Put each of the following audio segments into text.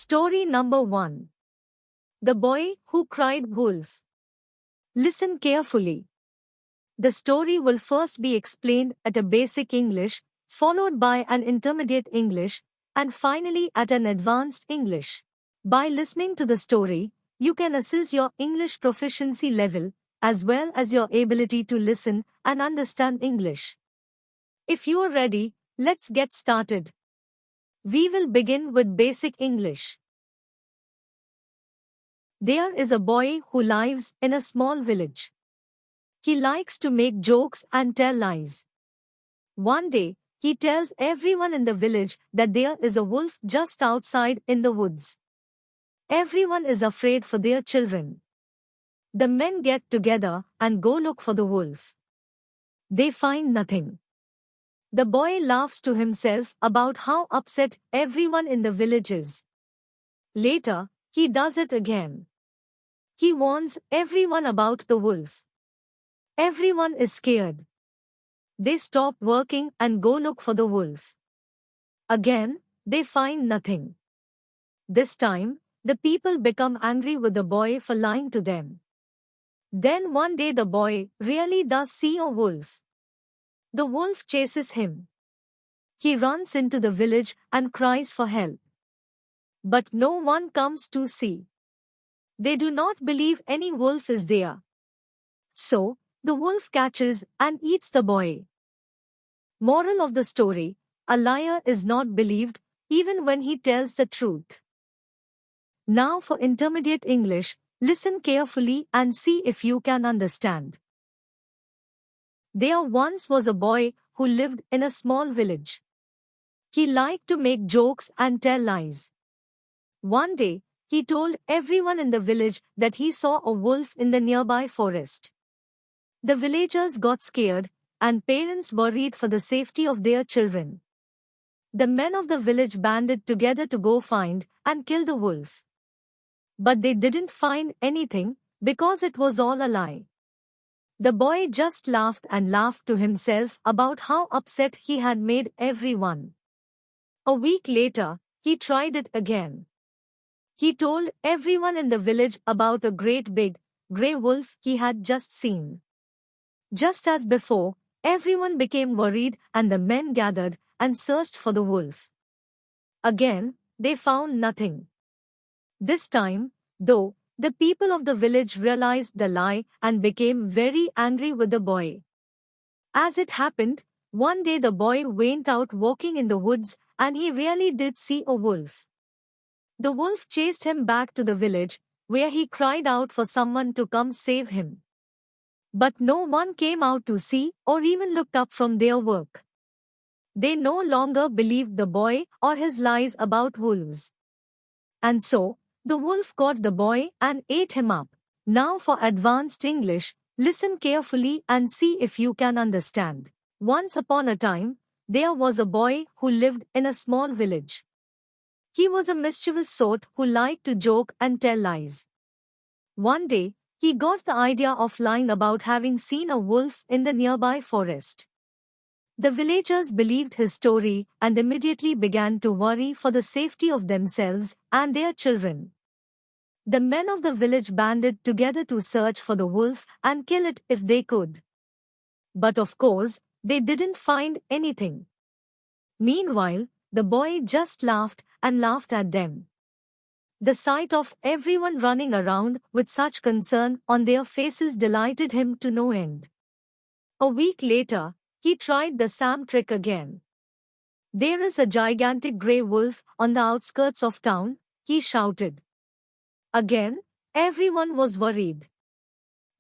Story number 1. The Boy Who Cried Wolf. Listen carefully. The story will first be explained at a basic English, followed by an intermediate English, and finally at an advanced English. By listening to the story, you can assess your English proficiency level, as well as your ability to listen and understand English. If you are ready, let's get started. We will begin with basic English. There is a boy who lives in a small village. He likes to make jokes and tell lies. One day, he tells everyone in the village that there is a wolf just outside in the woods. Everyone is afraid for their children. The men get together and go look for the wolf. They find nothing. The boy laughs to himself about how upset everyone in the village is. Later, he does it again. He warns everyone about the wolf. Everyone is scared. They stop working and go look for the wolf. Again, they find nothing. This time, the people become angry with the boy for lying to them. Then one day the boy really does see a wolf. The wolf chases him. He runs into the village and cries for help. But no one comes to see. They do not believe any wolf is there. So, the wolf catches and eats the boy. Moral of the story: a liar is not believed, even when he tells the truth. Now for intermediate English, listen carefully and see if you can understand. There once was a boy who lived in a small village. He liked to make jokes and tell lies. One day, he told everyone in the village that he saw a wolf in the nearby forest. The villagers got scared, and parents worried for the safety of their children. The men of the village banded together to go find and kill the wolf. But they didn't find anything, because it was all a lie. The boy just laughed and laughed to himself about how upset he had made everyone. A week later, he tried it again. He told everyone in the village about a great big, grey wolf he had just seen. Just as before, everyone became worried and the men gathered and searched for the wolf. Again, they found nothing. This time, though, the people of the village realized the lie and became very angry with the boy. As it happened, one day the boy went out walking in the woods and he really did see a wolf. The wolf chased him back to the village, where he cried out for someone to come save him. But no one came out to see or even looked up from their work. They no longer believed the boy or his lies about wolves. And so, the wolf caught the boy and ate him up. Now for advanced English, listen carefully and see if you can understand. Once upon a time, there was a boy who lived in a small village. He was a mischievous sort who liked to joke and tell lies. One day, he got the idea of lying about having seen a wolf in the nearby forest. The villagers believed his story and immediately began to worry for the safety of themselves and their children. The men of the village banded together to search for the wolf and kill it if they could. But of course, they didn't find anything. Meanwhile, the boy just laughed and laughed at them. The sight of everyone running around with such concern on their faces delighted him to no end. A week later, he tried the same trick again. "There is a gigantic grey wolf on the outskirts of town," he shouted. Again, everyone was worried.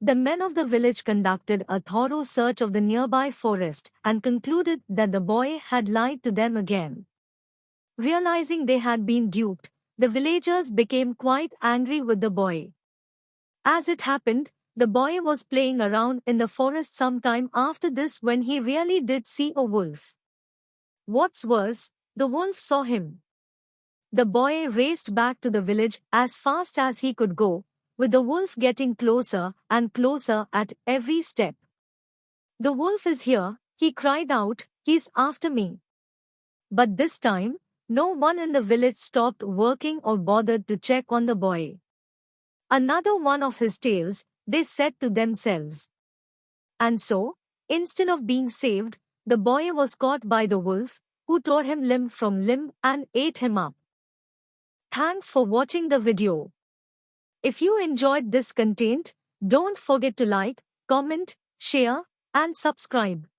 The men of the village conducted a thorough search of the nearby forest and concluded that the boy had lied to them again. Realizing they had been duped, the villagers became quite angry with the boy. As it happened, the boy was playing around in the forest sometime after this when he really did see a wolf. What's worse, the wolf saw him. The boy raced back to the village as fast as he could go, with the wolf getting closer and closer at every step. "The wolf is here," he cried out, "he's after me." But this time, No one in the village stopped working or bothered to check on the boy. Another one of his tales, they said to themselves. And so, instead of being saved, the boy was caught by the wolf, who tore him limb from limb and ate him up. Thanks for watching the video. If you enjoyed this content, don't forget to like, comment, share, and subscribe.